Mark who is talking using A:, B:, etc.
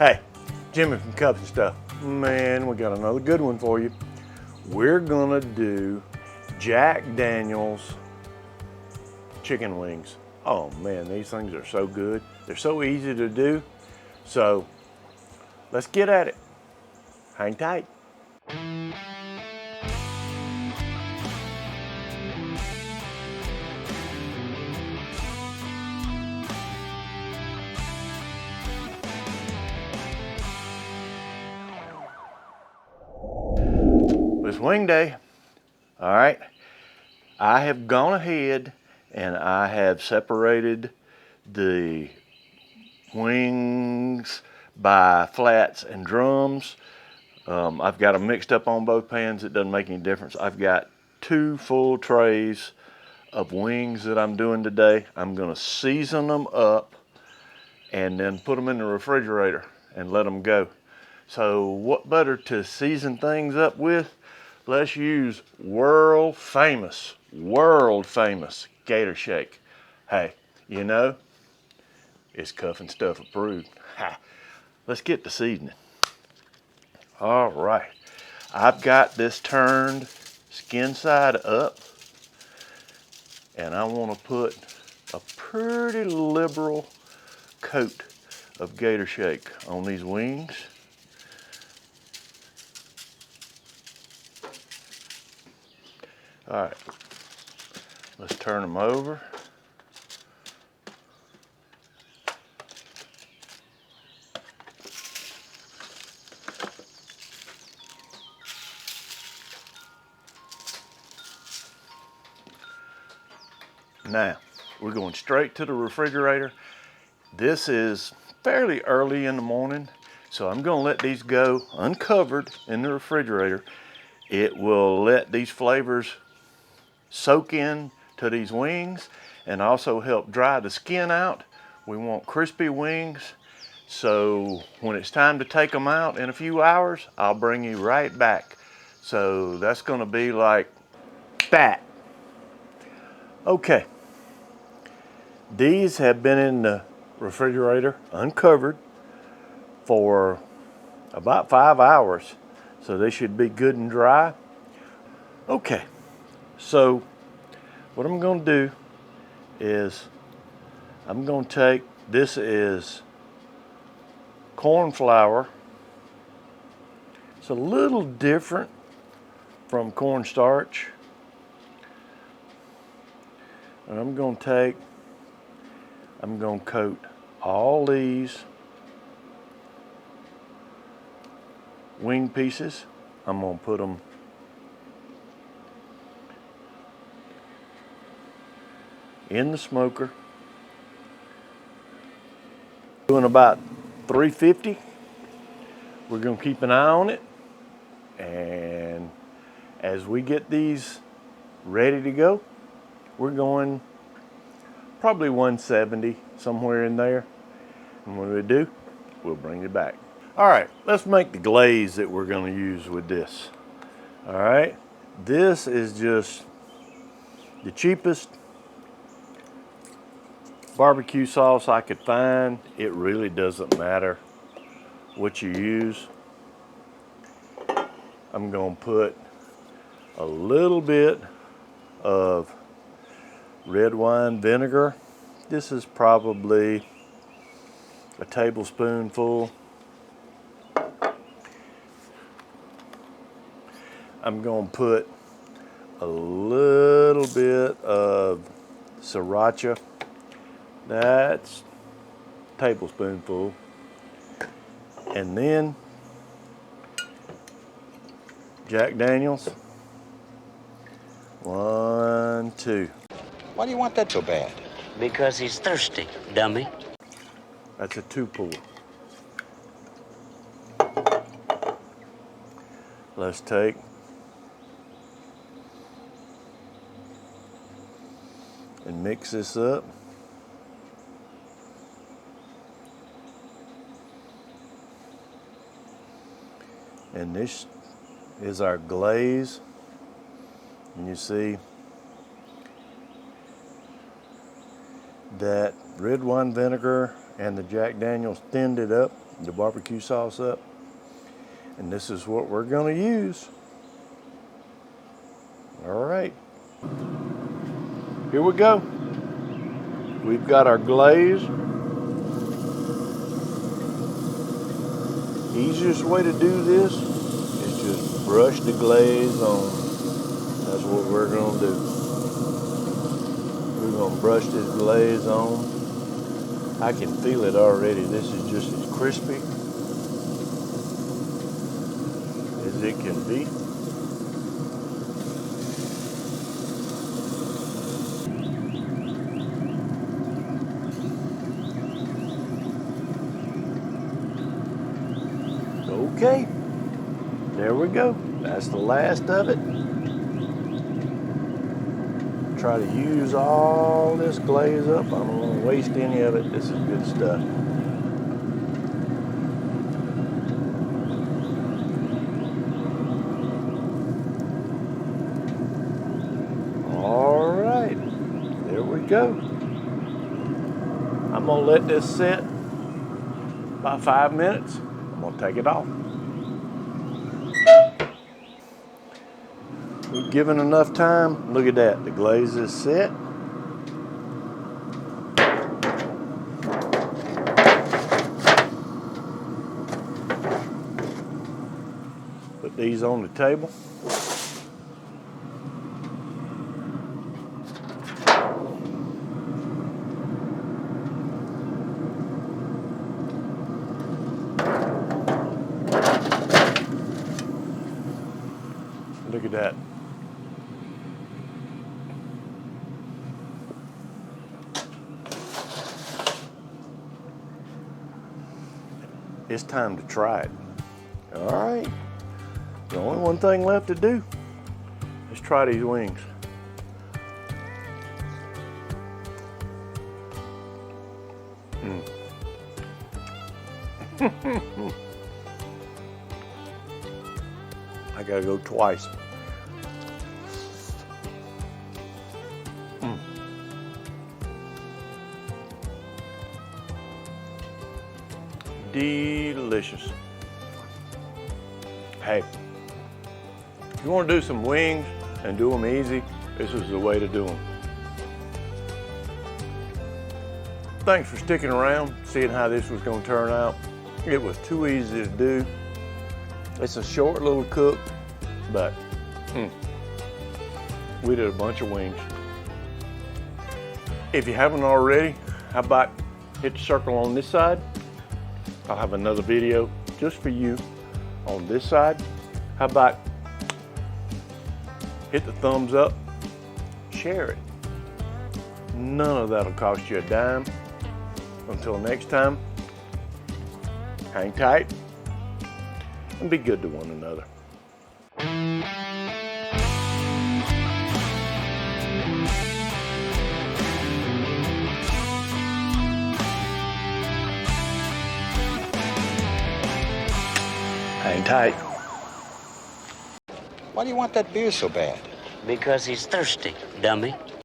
A: Hey, Jimmy from Cups and Stuff. Man, we got another good one for you. We're gonna do Jack Daniel's chicken wings. Oh man, these things are so good. They're so easy to do. So let's get at it. Hang tight. It's wing day. All right. I have gone ahead and I have separated the wings by flats and drums. I've got them mixed up on both pans. It doesn't make any difference. I've got 2 full trays of wings that I'm doing today. I'm gonna season them up and then put them in the refrigerator and let them go. So what better to season things up with? Let's use world famous Gator Shake. Hey, you know, it's Cuff and Stuff approved. Ha. Let's get to seasoning. All right, I've got this turned skin side up, and I want to put a pretty liberal coat of Gator Shake on these wings. All right, let's turn them over. Now, we're going straight to the refrigerator. This is fairly early in the morning, so I'm gonna let these go uncovered in the refrigerator. It will let these flavors soak in to these wings and also help dry the skin out. We want crispy wings, so when it's time to take them out in a few hours, I'll bring you right back. So that's gonna be like that. Okay. These have been in the refrigerator uncovered for about 5 hours, so they should be good and dry. Okay, so what I'm going to do is I'm going to take, this is corn flour. It's a little different from cornstarch. And I'm going to coat all these wing pieces. I'm going to put them in the smoker. Doing about 350. We're going to keep an eye on it. And as we get these ready to go, we're going probably 170, somewhere in there. And when we do, we'll bring it back. All right, let's make the glaze that we're gonna use with this. All right, this is just the cheapest barbecue sauce I could find. It really doesn't matter what you use. I'm gonna put a little bit of red wine vinegar. This is probably a tablespoonful. I'm going to put a little bit of sriracha. That's a tablespoonful. And then Jack Daniel's. 1, 2.
B: Why do you want that so bad?
C: Because he's thirsty, dummy.
A: That's a 2 pour. Let's take and mix this up. And this is our glaze. And you see that red wine vinegar and the Jack Daniel's thinned it up the barbecue sauce up. And this is what we're gonna use. All right, here we go. We've got our glaze. Easiest way to do this is just brush the glaze on. That's what we're gonna do. We're gonna brush this glaze on. I can feel it already. This is just as crispy as it can be. Okay, there we go. That's the last of it. Try to use all this glaze up. I don't want to waste any of it. This is good stuff. All right, there we go. I'm gonna let this sit about 5 minutes. I'm gonna take it off. We've given enough time. Look at that, the glaze is set. Put these on the table. Look at that. It's time to try it. All right. The only one thing left to do is try these wings. I gotta go twice. Delicious. Hey, if you want to do some wings and do them easy, this is the way to do them. Thanks for sticking around, seeing how this was going to turn out. It was too easy to do. It's a short little cook, but we did a bunch of wings. If you haven't already, how about hit the circle on this side? I'll have another video just for you on this side. How about hit the thumbs up, share it. None of that'll cost you a dime. Until next time, hang tight and be good to one another. Hang tight.
B: Why do you want that beer so bad?
C: Because he's thirsty, dummy.